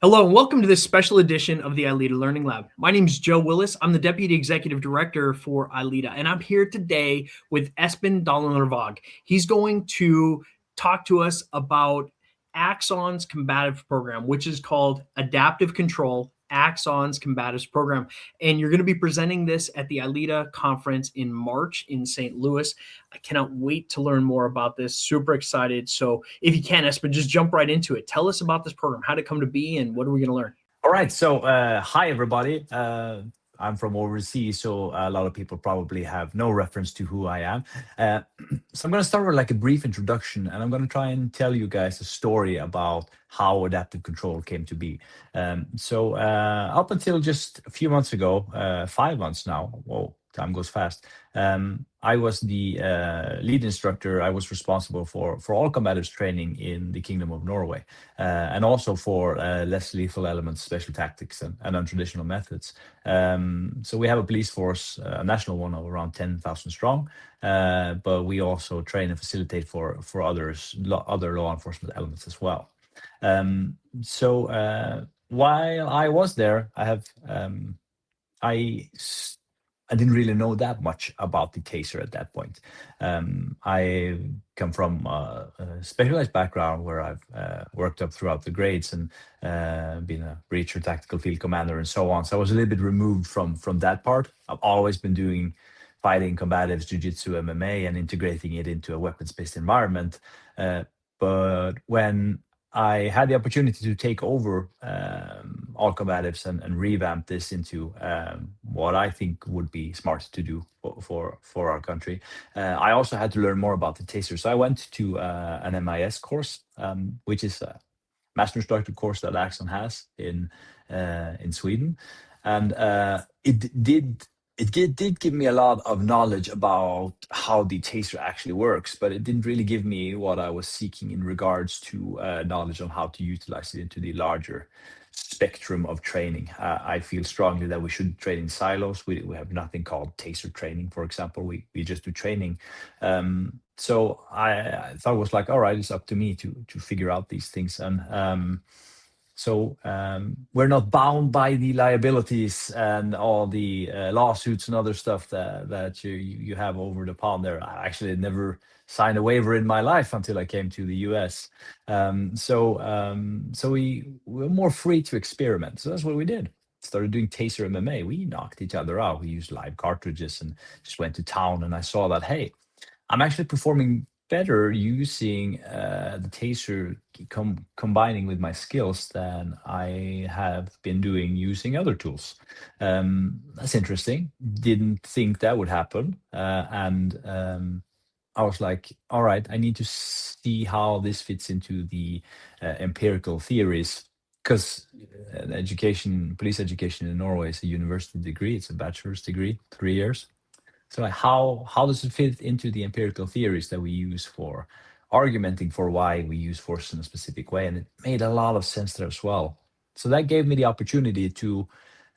Hello and welcome to this special edition of the ILEETA Learning Lab. My name is Joe Willis. I'm the Deputy Executive Director for ILEETA, and I'm here today with Espen Dahlen-Lervåg. He's going to talk to us about Axon's combative program, which is called Adaptive Control, Axon's combatives program. And you're going to be presenting this at the ILEETA conference in March in St. Louis. I cannot wait to learn more about this. Super excited. So if you can, Espen, just jump right into it. Tell us about this program, how did it come to be, and what are we going to learn? All right. So, hi, everybody. I'm from overseas, so a lot of people probably have no reference to who I am. Uh, so I'm going to start with like a brief introduction, and I'm going to try and tell you guys a story about how adaptive control came to be. Up until just a few months ago, 5 months now, whoa, time goes fast. I was the lead instructor. I was responsible for all combatives training in the Kingdom of Norway, and also for less lethal elements, special tactics, and untraditional methods. So we have a police force, a national one of around 10,000 strong, but we also train and facilitate for other law enforcement elements as well. While I was there, I I didn't really know that much about the TASER at that point. I come from a specialized background where I've worked up throughout the grades and been a breacher, tactical field commander, and so on. So I was a little bit removed from that part. I've always been doing fighting, combatives, jiu-jitsu, MMA, and integrating it into a weapons-based environment. But when I had the opportunity to take over all combatives and revamp this into what I think would be smart to do for our country. I also had to learn more about the TASER. So I went to an MIS course, which is a master instructor course that Axon has in Sweden, and it did give me a lot of knowledge about how the TASER actually works, but it didn't really give me what I was seeking in regards to knowledge on how to utilize it into the larger spectrum of training. I feel strongly that we shouldn't train in silos. We have nothing called TASER training, for example. We just do training. So I thought it was like, all right, it's up to me to figure out these things. We're not bound by the liabilities and all the lawsuits and other stuff that you have over the pond there. I actually never signed a waiver in my life until I came to the US. We were more free to experiment. So that's what we did. Started doing TASER MMA. We knocked each other out. We used live cartridges and just went to town. And I saw that, hey, I'm actually performing better using the TASER combining with my skills than I have been doing using other tools. That's interesting. Didn't think that would happen. I was like, all right, I need to see how this fits into the empirical theories. Because police education in Norway is a university degree. It's a bachelor's degree, 3 years. So how does it fit into the empirical theories that we use for argumenting for why we use force in a specific way? And it made a lot of sense there as well. So that gave me the opportunity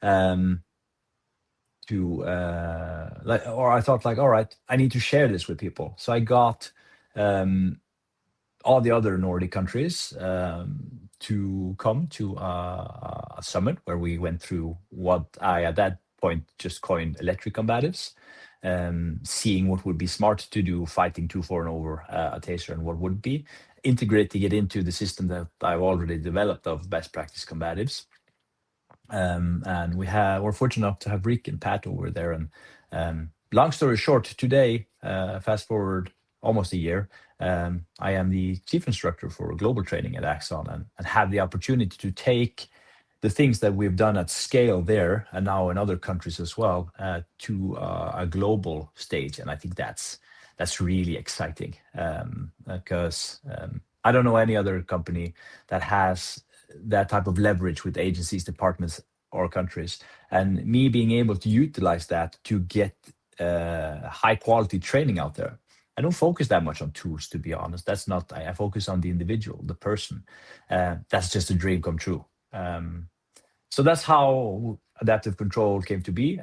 um, or I thought like, all right, I need to share this with people. So I got um, all the other Nordic countries to come to a summit where we went through what I at that point just coined electric combatives, seeing what would be smart to do fighting too for and over a TASER and what would be, integrating it into the system that I've already developed of best practice combatives. And we're fortunate enough to have Rick and Pat over there. And long story short, today, fast forward almost a year, I am the chief instructor for global training at Axon and have the opportunity to take the things that we've done at scale there and now in other countries as well to a global stage. And I think that's really exciting because I don't know any other company that has that type of leverage with agencies, departments, or countries. And me being able to utilize that to get high quality training out there. I don't focus that much on tools, to be honest. That's not, I focus on the individual, the person. That's just a dream come true. So that's how adaptive control came to be.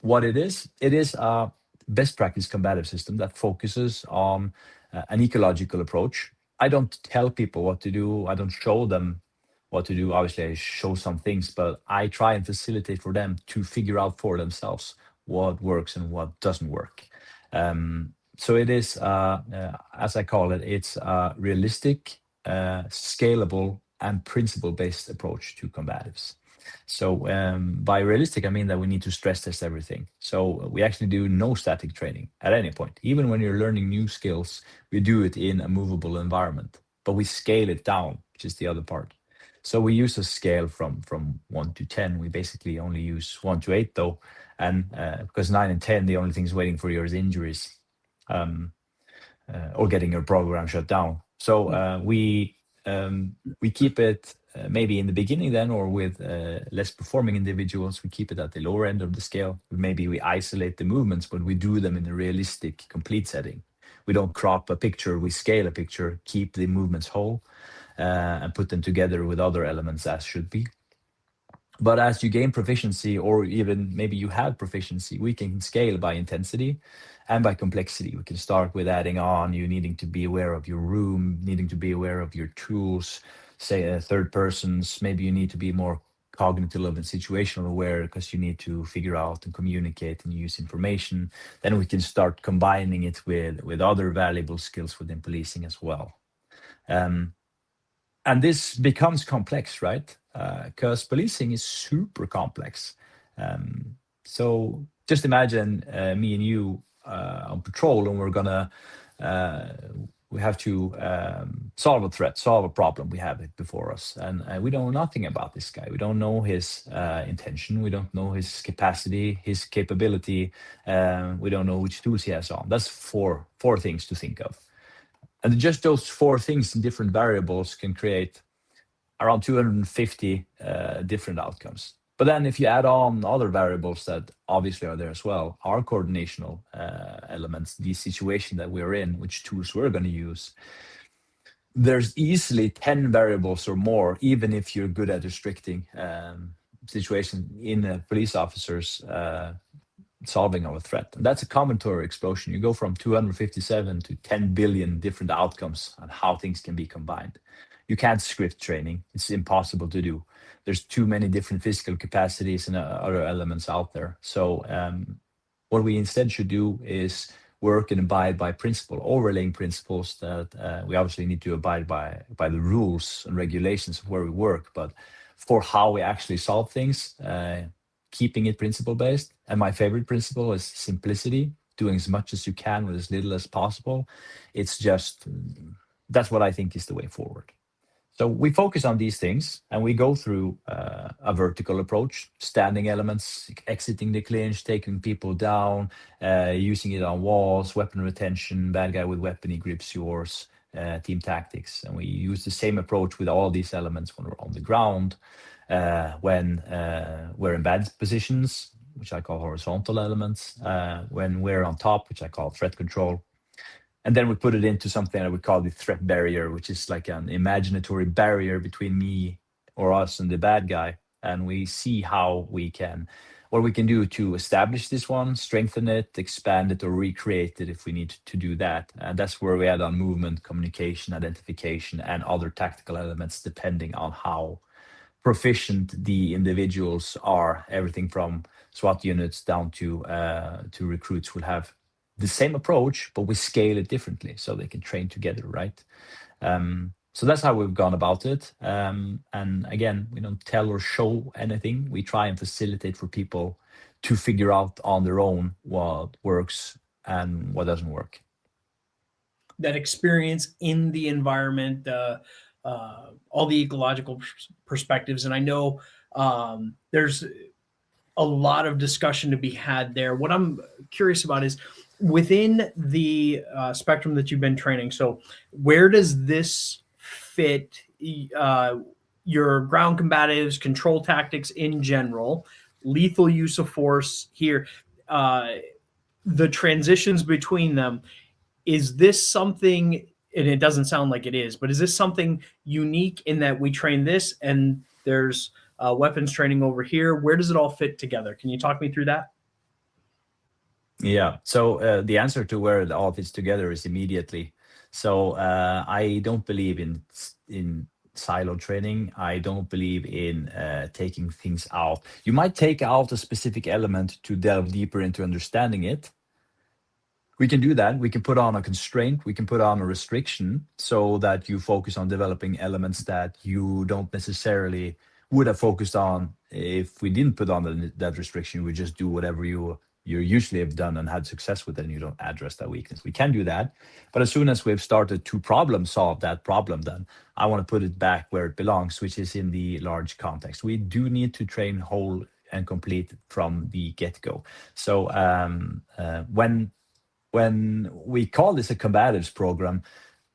What it is a best practice combative system that focuses on an ecological approach. I don't tell people what to do. I don't show them what to do. Obviously, I show some things, but I try and facilitate for them to figure out for themselves what works and what doesn't work. So it is, as I call it, it's a realistic, scalable, and principle-based approach to combatives. So by realistic, I mean that we need to stress test everything. So we actually do no static training at any point. Even when you're learning new skills, we do it in a movable environment, but we scale it down, which is the other part. So we use a scale from 1 to 10. We basically only use 1 to 8 though. And because 9 and 10, the only things waiting for you is injuries or getting your program shut down. So we keep it maybe in the beginning then, or with less performing individuals, we keep it at the lower end of the scale. Maybe we isolate the movements, but we do them in a realistic, complete setting. We don't crop a picture, we scale a picture, keep the movements whole, and put them together with other elements as should be. But as you gain proficiency, or even maybe you have proficiency, we can scale by intensity and by complexity. We can start with adding on you needing to be aware of your room, needing to be aware of your tools, say third persons. Maybe you need to be more cognitive and situational aware because you need to figure out and communicate and use information. Then we can start combining it with other valuable skills within policing as well. And this becomes complex, right? Because policing is super complex. So just imagine me and you on patrol, and we're gonna we have to solve a threat, solve a problem. We have it before us, and we don't know nothing about this guy. We don't know his intention. We don't know his capacity, his capability. We don't know which tools he has on. That's four things to think of. And just those 4 things in different variables can create around 250 different outcomes. But then if you add on other variables that obviously are there as well, our coordinational elements, the situation that we're in, which tools we're going to use, there's easily 10 variables or more, even if you're good at restricting situation in a police officer's solving of a threat. And that's a combinatorial explosion. You go from 257 to 10 billion different outcomes on how things can be combined. You can't script training. It's impossible to do. There's too many different physical capacities and other elements out there. So what we instead should do is work and abide by principle, overlaying principles that we obviously need to abide by the rules and regulations of where we work, but for how we actually solve things, keeping it principle-based. And my favorite principle is simplicity, doing as much as you can with as little as possible. It's just, that's what I think is the way forward. So we focus on these things, and we go through a vertical approach, standing elements, exiting the clinch, taking people down, using it on walls, weapon retention, bad guy with weapon, he grips yours, team tactics. And we use the same approach with all these elements when we're on the ground, when we're in bad positions, which I call horizontal elements, when we're on top, which I call threat control. And then we put it into something that we call the threat barrier, which is like an imaginatory barrier between me or us and the bad guy. And we see how we can, what we can do to establish this one, strengthen it, expand it, or recreate it if we need to do that. And that's where we add on movement, communication, identification, and other tactical elements, depending on how proficient the individuals are. Everything from SWAT units down to recruits will have the same approach, but we scale it differently so they can train together, right? So that's how we've gone about it. And again, we don't tell or show anything. We try and facilitate for people to figure out on their own what works and what doesn't work. That experience in the environment, all the ecological perspectives. And I know there's a lot of discussion to be had there. What I'm curious about is within the spectrum that you've been training. So where does this fit your ground combatives, control tactics in general, lethal use of force here, the transitions between them? Is this something, and it doesn't sound like it is, but is this something unique in that we train this and there's weapons training over here? Where does it all fit together? Can you talk me through that? Yeah. So the answer to where it all fits together is immediately. So I don't believe in silo training. I don't believe in taking things out. You might take out a specific element to delve deeper into understanding it. We can do that. We can put on a constraint. We can put on a restriction so that you focus on developing elements that you don't necessarily would have focused on if we didn't put on that restriction. We just do whatever you usually have done and had success with it, and you don't address that weakness. We can do that. But as soon as we've started to problem solve that problem, then I want to put it back where it belongs, which is in the large context. We do need to train whole and complete from the get-go. So when we call this a combatives program,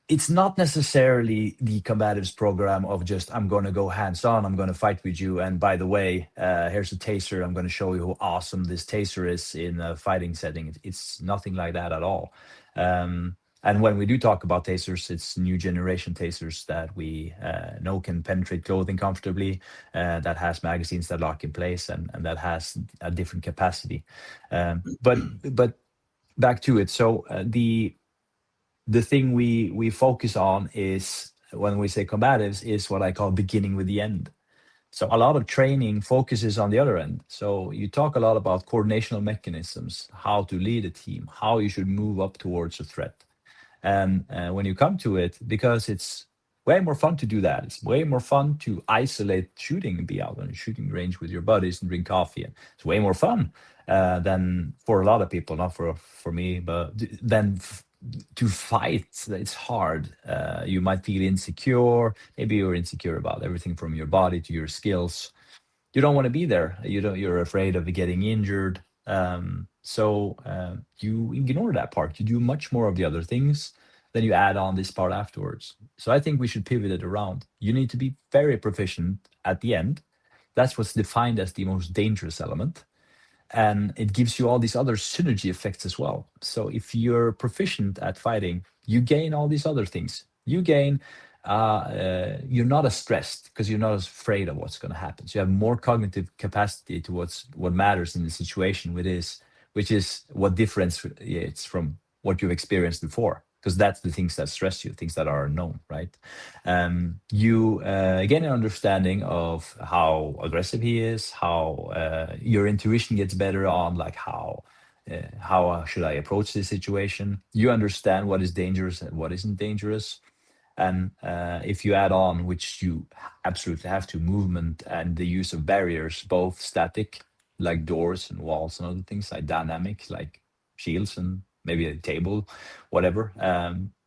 it's not necessarily the combatives program of just, I'm going to go hands-on, I'm going to fight with you, and by the way, here's a taser, I'm going to show you how awesome this taser is in a fighting setting. It's nothing like that at all. And when we do talk about tasers, it's new generation tasers that we know can penetrate clothing comfortably, that has magazines that lock in place, and that has a different capacity. But back to it. So the thing we focus on is, when we say combatives, is what I call beginning with the end. So a lot of training focuses on the other end. So you talk a lot about coordinational mechanisms, how to lead a team, how you should move up towards a threat. And when you come to it, because it's way more fun to do that. It's way more fun to isolate shooting and be out on a shooting range with your buddies and drink coffee. And it's way more fun than for a lot of people, not for me, but then to fight. It's hard. You might feel insecure. Maybe you're insecure about everything from your body to your skills. You don't want to be there. You're afraid of getting injured. So you ignore that part. You do much more of the other things, then you add on this part afterwards. So I think we should pivot it around. You need to be very proficient at the end. That's what's defined as the most dangerous element. And it gives you all these other synergy effects as well. So if you're proficient at fighting, you gain all these other things. You gain, you're not as stressed because you're not as afraid of what's going to happen. So you have more cognitive capacity to what matters in the situation, which is what differentiates from what you've experienced before, because that's the things that stress you, things that are unknown, right? You gain an understanding of how aggressive he is, how your intuition gets better on like how should I approach this situation. You understand what is dangerous and what isn't dangerous. And if you add on, which you absolutely have to, movement and the use of barriers, both static, like doors and walls and other things, like dynamic, like shields and maybe a table, whatever.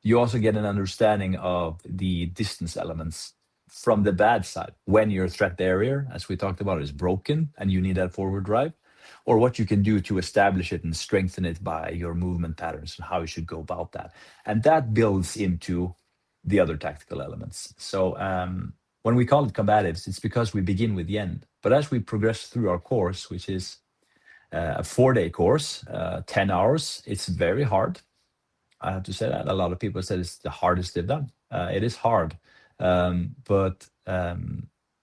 You also get an understanding of the distance elements from the bad side. When your threat barrier, as we talked about, is broken and you need that forward drive, or what you can do to establish it and strengthen it by your movement patterns and how you should go about that. And that builds into the other tactical elements. So when we call it combatives, it's because we begin with the end. But as we progress through our course, which is a 4-day course, 10 hours, it's very hard. I have to say that. A lot of people said it's the hardest they've done. It is hard, but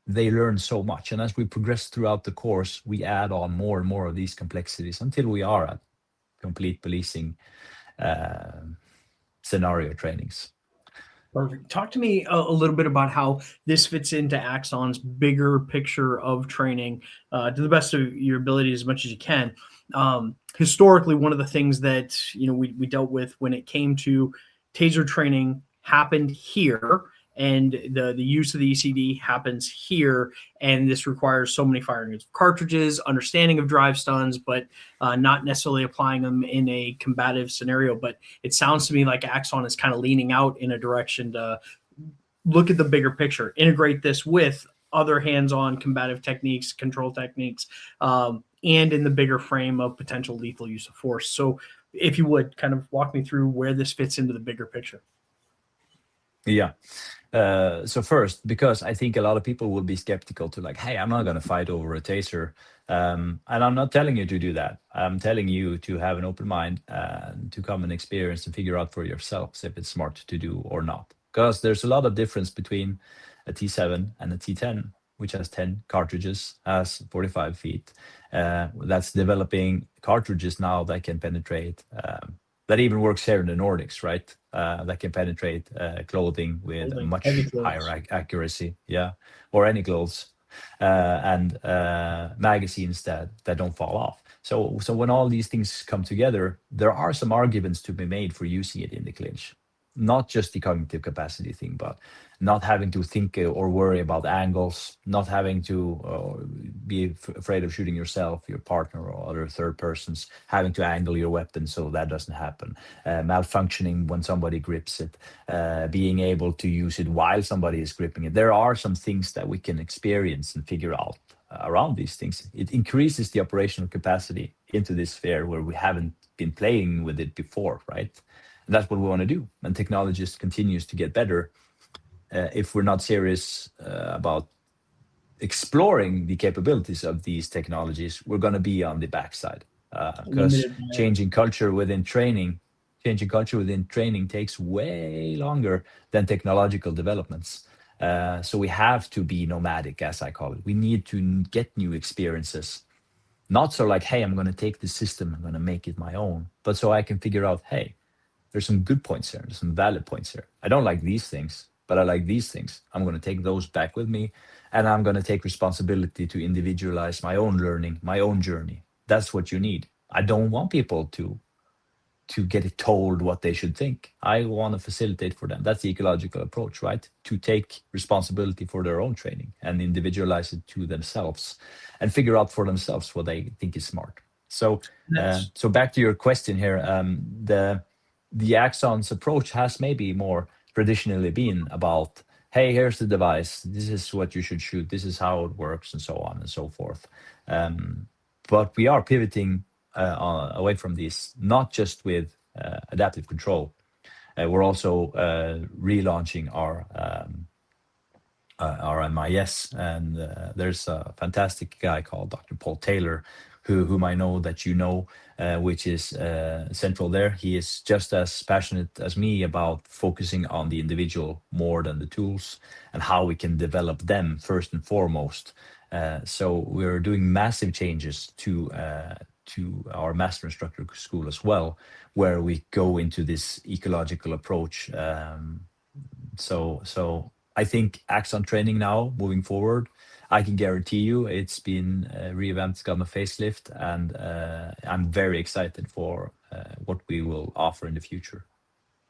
they learn so much. And as we progress throughout the course, we add on more and more of these complexities until we are at complete policing scenario trainings. Perfect. Talk to me a little bit about how this fits into Axon's bigger picture of training to the best of your ability, as much as you can. Historically, one of the things that we dealt with when it came to TASER training happened here, and the use of the ECD happens here, and this requires so many firing of cartridges, understanding of drive stuns, but not necessarily applying them in a combative scenario. But it sounds to me like Axon is kind of leaning out in a direction to look at the bigger picture, integrate this with other hands-on combative techniques, control techniques, and in the bigger frame of potential lethal use of force. So if you would kind of walk me through where this fits into the bigger picture. Yeah. So first, because I think a lot of people will be skeptical to like, hey, I'm not going to fight over a taser. And I'm not telling you to do that. I'm telling you to have an open mind and to come and experience and figure out for yourselves if it's smart to do or not. Because there's a lot of difference between a T7 and a T10, which has 10 cartridges, has 45 feet. That's developing cartridges now that can penetrate that even works here in the Nordics, right? That can penetrate clothing with Holding much heavy clothes. higher accuracy, yeah, or any clothes, and magazines that don't fall off. So when all these things come together, there are some arguments to be made for using it in the clinch, not just the cognitive capacity thing, but not having to think or worry about angles, not having to be afraid of shooting yourself, your partner, or other third persons, having to angle your weapon so that doesn't happen, malfunctioning when somebody grips it, being able to use it while somebody is gripping it. There are some things that we can experience and figure out around these things. It increases the operational capacity into this sphere where we haven't been playing with it before, right? And that's what we want to do. And technology just continues to get better. If we're not serious about exploring the capabilities of these technologies, we're going to be on the backside, because changing culture within training takes way longer than technological developments. So we have to be nomadic, as I call it. We need to get new experiences, not so like, hey, I'm going to take this system, I'm going to make it my own, but so I can figure out, hey, there's some good points here, there's some valid points here. I don't like these things, but I like these things. I'm going to take those back with me, and I'm going to take responsibility to individualize my own learning, my own journey. That's what you need. I don't want people to get it told what they should think. I want to facilitate for them. That's the ecological approach, right? To take responsibility for their own training and individualize it to themselves and figure out for themselves what they think is smart. So, so back to your question here, the Axon's approach has maybe more traditionally been about, hey, here's the device, this is what you should shoot, this is how it works, and so on and so forth. But we are pivoting away from this, not just with adaptive control. We're also relaunching our MIS, and there's a fantastic guy called Dr. Paul Taylor, whom I know that you know, which is central there. He is just as passionate as me about focusing on the individual more than the tools, and how we can develop them first and foremost. So we're doing massive changes to our master instructor school as well, where we go into this ecological approach. So I think Axon training now, moving forward, I can guarantee you it's been revamped, it's gotten a facelift, and I'm very excited for what we will offer in the future.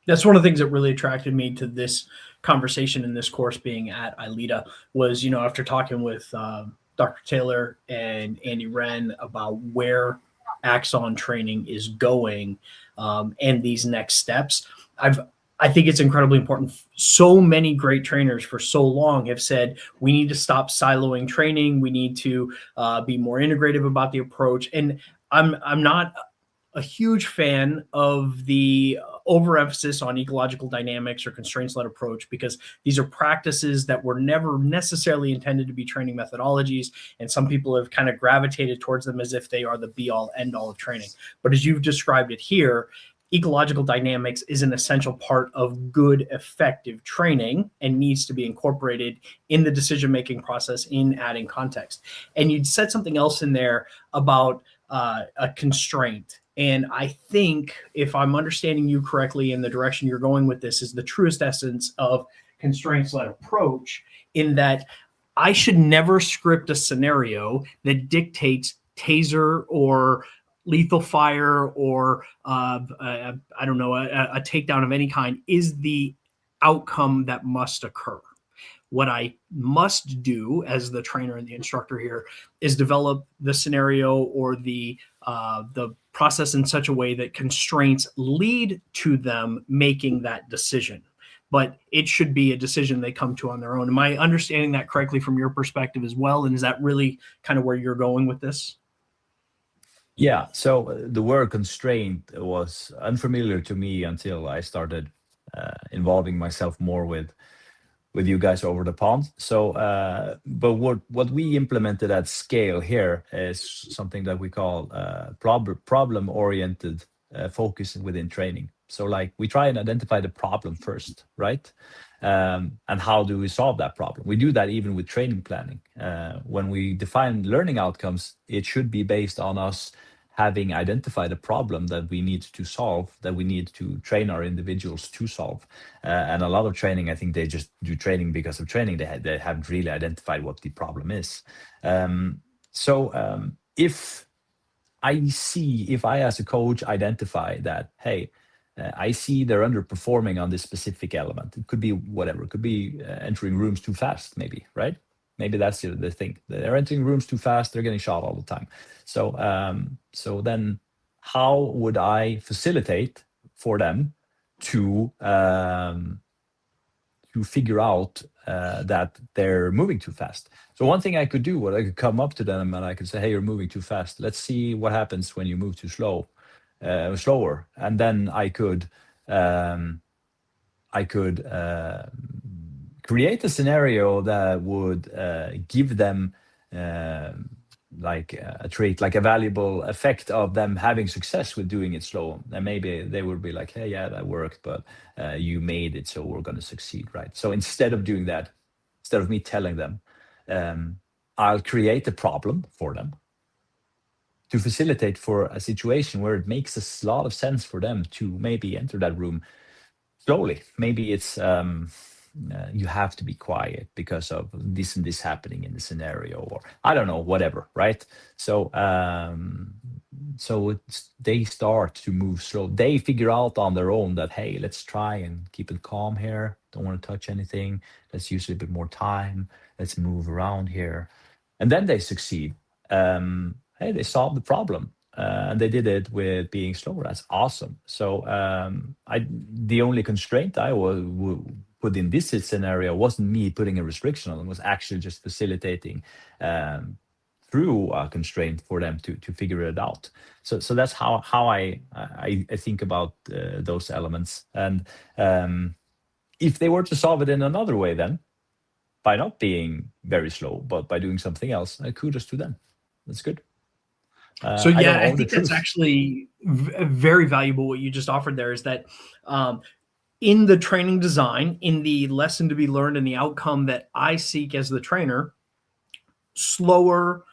That's one of the things that really attracted me to this conversation and this course being at ILEETA was, after talking with Dr. Taylor and Andy Wren about where Axon training is going and these next steps, I think it's incredibly important. So many great trainers for so long have said, we need to stop siloing training. We need to be more integrative about the approach. And I'm not a huge fan of the overemphasis on ecological dynamics or constraints-led approach, because these are practices that were never necessarily intended to be training methodologies, and some people have kind of gravitated towards them as if they are the be-all, end-all of training. But as you've described it here, ecological dynamics is an essential part of good, effective training and needs to be incorporated in the decision-making process in adding context. And you'd said something else in there about a constraint. And I think, if I'm understanding you correctly, in the direction you're going with this is the truest essence of constraints-led approach, in that I should never script a scenario that dictates TASER or lethal fire or I don't know, a takedown of any kind is the outcome that must occur. What I must do as the trainer and the instructor here is develop the scenario or the process in such a way that constraints lead to them making that decision. But it should be a decision they come to on their own. Am I understanding that correctly from your perspective as well? And is that really kind of where you're going with this? Yeah, so the word constraint was unfamiliar to me until I started involving myself more with you guys over the pond. So, but what we implemented at scale here is something that we call problem-oriented focus within training. So, like, we try and identify the problem first, right? And how do we solve that problem? We do that even with training planning. When we define learning outcomes, it should be based on us having identified a problem that we need to solve, that we need to train our individuals to solve. And a lot of training, I think they just do training because of training. They haven't really identified what the problem is. If I as a coach identify that, hey, I see they're underperforming on this specific element. It could be whatever. It could be entering rooms too fast, maybe, right? Maybe that's the thing. They're entering rooms too fast. They're getting shot all the time. So then how would I facilitate for them to figure out that they're moving too fast? So one thing I could do, I could come up to them and I could say, hey, you're moving too fast. Let's see what happens when you move too slower. And then I could create a scenario that would give them like a trait, like a valuable effect of them having success with doing it slow. And maybe they would be like, hey, yeah, that worked, but you made it, so we're going to succeed, right? So instead of doing that, instead of me telling them, I'll create a problem for them to facilitate for a situation where it makes a lot of sense for them to maybe enter that room slowly. Maybe it's you have to be quiet because of this and this happening in the scenario, or I don't know, whatever, right? So they start to move slow. They figure out on their own that, hey, let's try and keep it calm here. Don't want to touch anything. Let's use a bit more time. Let's move around here. And then they succeed. Hey, they solved the problem. And they did it with being slower. That's awesome. So the only constraint I would put in this scenario wasn't me putting a restriction on them. It was actually just facilitating through a constraint for them to figure it out. So that's how I think about those elements. And if they were to solve it in another way, then by not being very slow, but by doing something else, kudos to them. That's good. So yeah, I think that's actually very valuable. What you just offered there is that in the training design, in the lesson to be learned and the outcome that I seek as the trainer, slower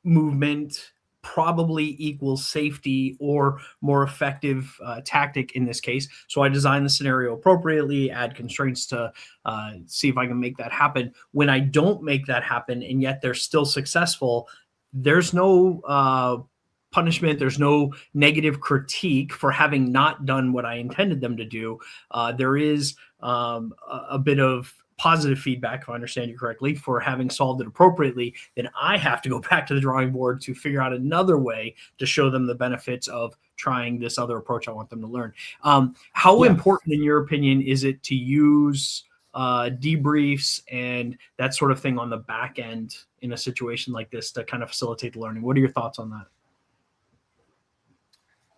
movement probably equals safety or more effective tactic in this case. So I design the scenario appropriately, add constraints to see if I can make that happen. When I don't make that happen and yet they're still successful, there's no punishment. There's no negative critique for having not done what I intended them to do. There is a bit of positive feedback, if I understand you correctly, for having solved it appropriately. Then I have to go back to the drawing board to figure out another way to show them the benefits of trying this other approach I want them to learn. How important, in your opinion, is it to use debriefs and that sort of thing on the back end in a situation like this to kind of facilitate the learning? What are your thoughts on that?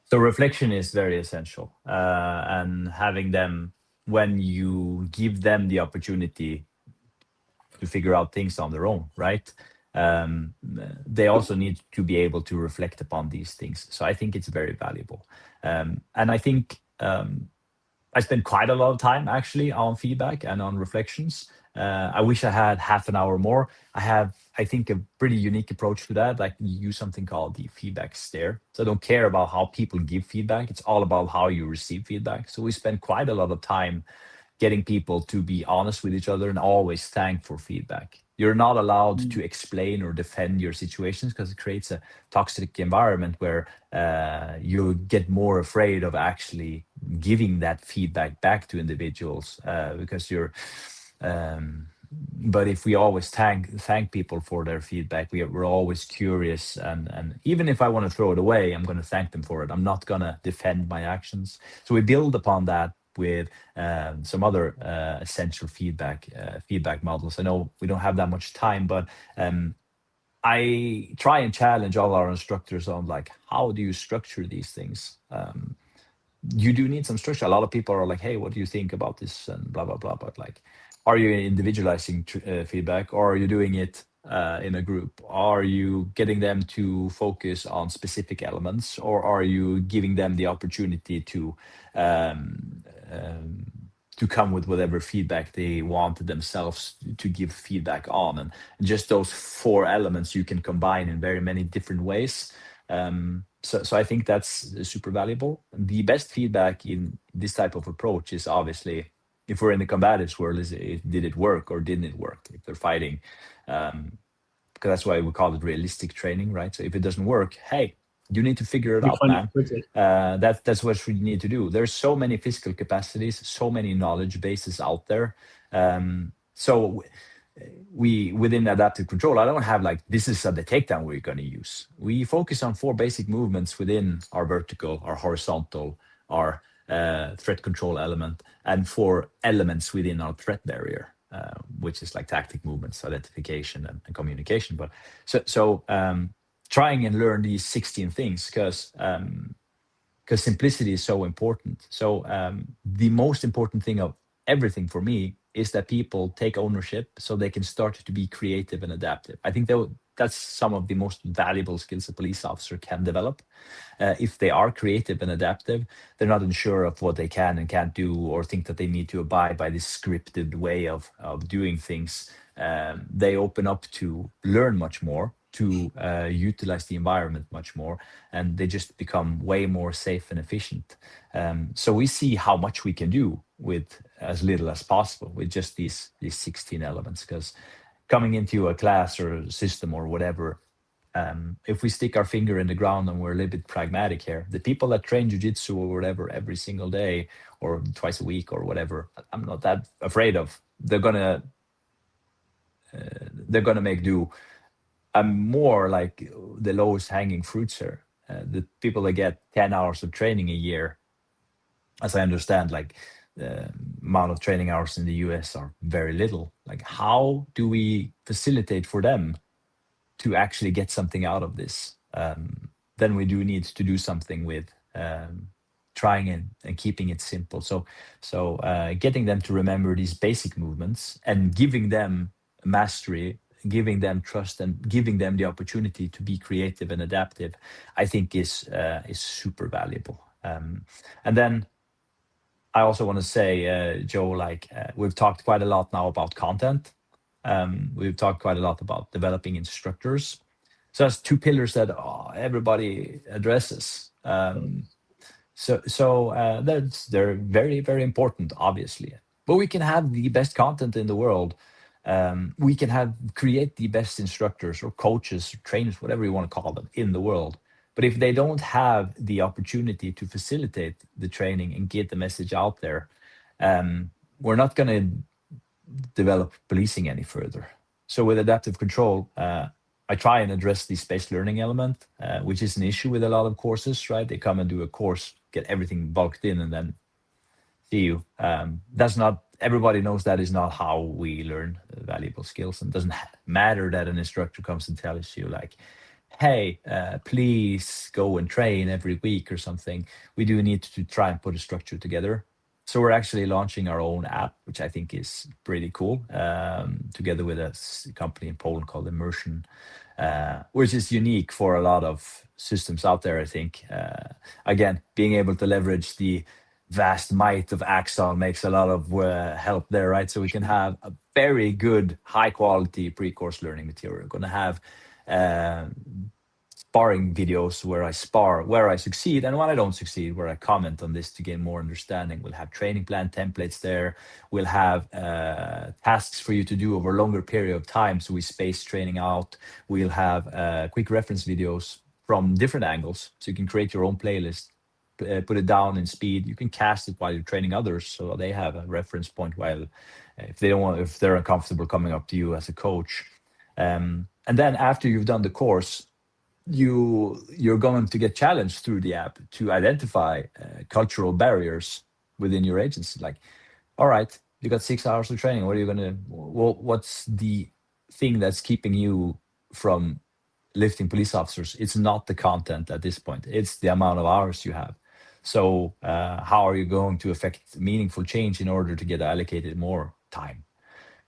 So reflection is very essential, and having them, when you give them the opportunity to figure out things on their own, right? They also need to be able to reflect upon these things. So I think it's very valuable. And I think I spend quite a lot of time actually on feedback and on reflections. I wish I had half an hour more. I have, I think, a pretty unique approach to that. Like, use something called the feedback stare. So I don't care about how people give feedback. It's all about how you receive feedback. So we spend quite a lot of time getting people to be honest with each other and always thank for feedback. You're not allowed to explain or defend your situations because it creates a toxic environment where you get more afraid of actually giving that feedback back to individuals because you're but if we always thank people for their feedback, we're always curious, and even if I want to throw it away, I'm going to thank them for it. I'm not going to defend my actions. So we build upon that with some other essential feedback models. I know we don't have that much time, but I try and challenge all our instructors on, like, how do you structure these things? You do need some structure. A lot of people are like, hey, what do you think about this, and blah blah blah, but like, are you individualizing feedback, or are you doing it in a group? Are you getting them to focus on specific elements, or are you giving them the opportunity to come with whatever feedback they want themselves to give feedback on? And just those four elements you can combine in very many different ways. So I think that's super valuable. The best feedback in this type of approach is obviously, if we're in the combatives world, did it work or didn't it work if they're fighting? Because that's why we call it realistic training, right? So if it doesn't work, hey, you need to figure it You out, find it man. quickly. That's what we need to do. There's so many physical capacities, so many knowledge bases out there. So we within adaptive control, I don't have like this is the takedown we're going to use. We focus on 4 basic movements within our vertical, our horizontal, our threat control element, and 4 elements within our threat barrier, which is like tactic movements, identification, and communication. But trying and learn these 16 things because simplicity is so important. So the most important thing of everything for me is that people take ownership so they can start to be creative and adaptive. I think that's some of the most valuable skills a police officer can develop. If they are creative and adaptive, they're not unsure of what they can and can't do, or think that they need to abide by this scripted way of doing things. They open up to learn much more, to utilize the environment much more, and they just become way more safe and efficient. So we see how much we can do with as little as possible with just these 16 elements. Because coming into a class or a system or whatever, if we stick our finger in the ground and we're a little bit pragmatic here, the people that train jujitsu or whatever every single day or twice a week or whatever, I'm not that afraid of. They're gonna make do. I'm more like the lowest hanging fruits here. The people that get 10 hours of training a year, as I understand, like the amount of training hours in the US are very little. Like, how do we facilitate for them to actually get something out of this? Then we do need to do something with trying and keeping it simple. So getting them to remember these basic movements and giving them mastery, giving them trust, and giving them the opportunity to be creative and adaptive, I think is super valuable. And then I also want to say, Joe, like we've talked quite a lot now about content. We've talked quite a lot about developing instructors. So that's 2 pillars that everybody addresses. They're very, very important, obviously. But we can have the best content in the world. We can create the best instructors or coaches, or trainers, whatever you want to call them, in the world. But if they don't have the opportunity to facilitate the training and get the message out there, we're not going to develop policing any further. So with adaptive control, I try and address the spaced learning element, which is an issue with a lot of courses, right? They come and do a course, get everything bulked in, and then see you. That's not, everybody knows that is not how we learn valuable skills. And it doesn't matter that an instructor comes and tells you like, hey, please go and train every week or something. We do need to try and put a structure together. So we're actually launching our own app, which I think is pretty cool, together with a company in Poland called Immersion, which is unique for a lot of systems out there, I think. Again, being able to leverage the vast might of Axon makes a lot of help there, right? So we can have a very good, high quality pre-course learning material. We're going to have sparring videos where I spar, where I succeed, and when I don't succeed, where I comment on this to gain more understanding. We'll have training plan templates there. We'll have tasks for you to do over a longer period of time, so we space training out. We'll have quick reference videos from different angles, so you can create your own playlist, put it down in speed. You can cast it while you're training others, so they have a reference point while if they're uncomfortable coming up to you as a coach. And then after you've done the course, you're going to get challenged through the app to identify cultural barriers within your agency. Like, all right, you got 6 hours of training. What are you going to? What's the thing that's keeping you from lifting police officers? It's not the content at this point. It's the amount of hours you have. So how are you going to affect meaningful change in order to get allocated more time?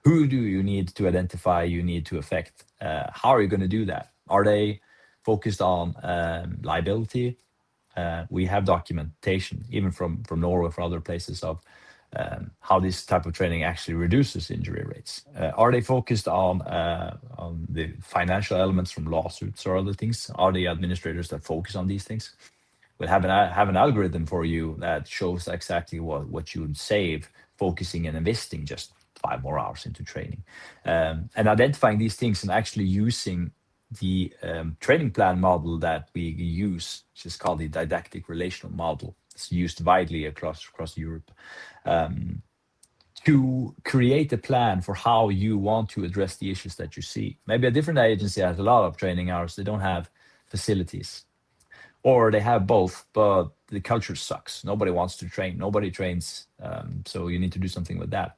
Who do you need to identify, you need to affect? How are you going to do that? Are they focused on liability? We have documentation, even from Norway, from other places, of how this type of training actually reduces injury rates. Are they focused on the financial elements from lawsuits or other things? Are the administrators that focus on these things? We'll have an algorithm for you that shows exactly what you would save focusing and investing just 5 more hours into training, and identifying these things and actually using the training plan model that we use, which is called the didactic relational model. It's used widely across Europe, to create a plan for how you want to address the issues that you see. Maybe a different agency has a lot of training hours. They don't have facilities, or they have both, but the culture sucks. Nobody wants to train. Nobody trains. So you need to do something with that.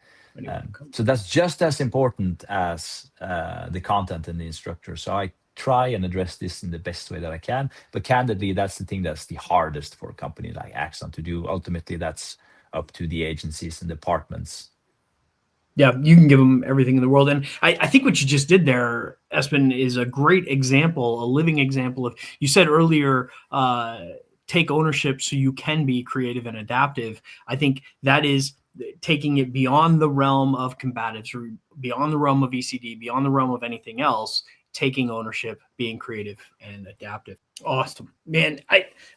So that's just as important as the content and the instructor. So I try and address this in the best way that I can. But candidly, that's the thing that's the hardest for a company like Axon to do. Ultimately, that's up to the agencies and departments. Yeah, you can give them everything in the world. And I think what you just did there, Espen, is a great example, a living example of, you said earlier, take ownership so you can be creative and adaptive. I think that is taking it beyond the realm of combatives, or beyond the realm of ECD, beyond the realm of anything else, taking ownership, being creative and adaptive. Awesome, man.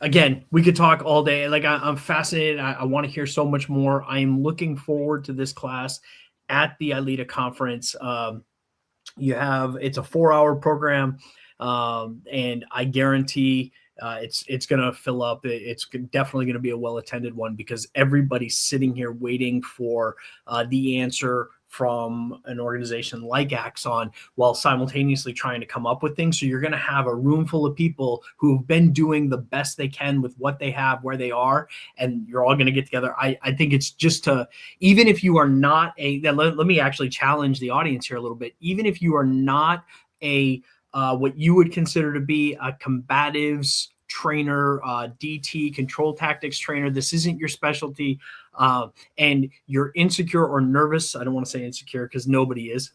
Again, we could talk all day. Like, I'm fascinated. I want to hear so much more. I am looking forward to this class at the ILEETA conference. It's a 4-hour program, and I guarantee it's going to fill up. It's definitely going to be a well-attended one, because everybody's sitting here waiting for the answer from an organization like Axon, while simultaneously trying to come up with things. So you're going to have a room full of people who've been doing the best they can with what they have, where they are, and you're all going to get together. I think it's just even if you are not let me actually challenge the audience here a little bit. Even if you are not what you would consider to be a combatives trainer, DT, control tactics trainer, this isn't your specialty, and you're insecure or nervous. I don't want to say insecure, because nobody is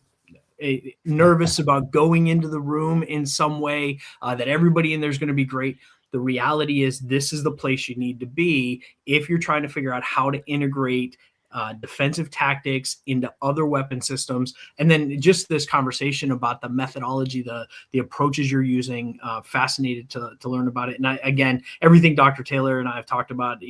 nervous about going into the room in some way, that everybody in there is going to be great. The reality is, this is the place you need to be if you're trying to figure out how to integrate defensive tactics into other weapon systems. And then just this conversation about the methodology, the approaches you're using, fascinated to learn about it. And again, everything Dr. Taylor and I have talked about,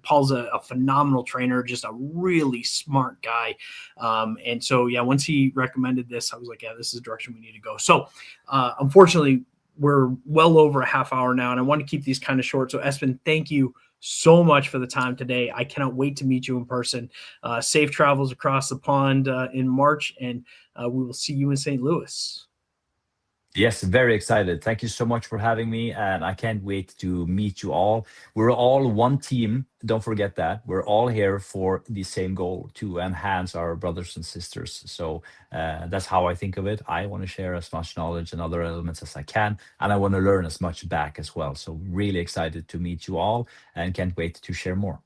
Paul's a phenomenal trainer, just a really smart guy. And so, yeah, once he recommended this, I was like, yeah, this is the direction we need to go. So unfortunately, we're well over a half hour now, and I want to keep these kind of short. So Espen, thank you so much for the time today. I cannot wait to meet you in person. Safe travels across the pond in March, and we will see you in St. Louis. Yes, very excited. Thank you so much for having me, and I can't wait to meet you all. We're all one team. Don't forget that. We're all here for the same goal, to enhance our brothers and sisters. So that's how I think of it. I want to share as much knowledge and other elements as I can, and I want to learn as much back as well. So really excited to meet you all, and can't wait to share more.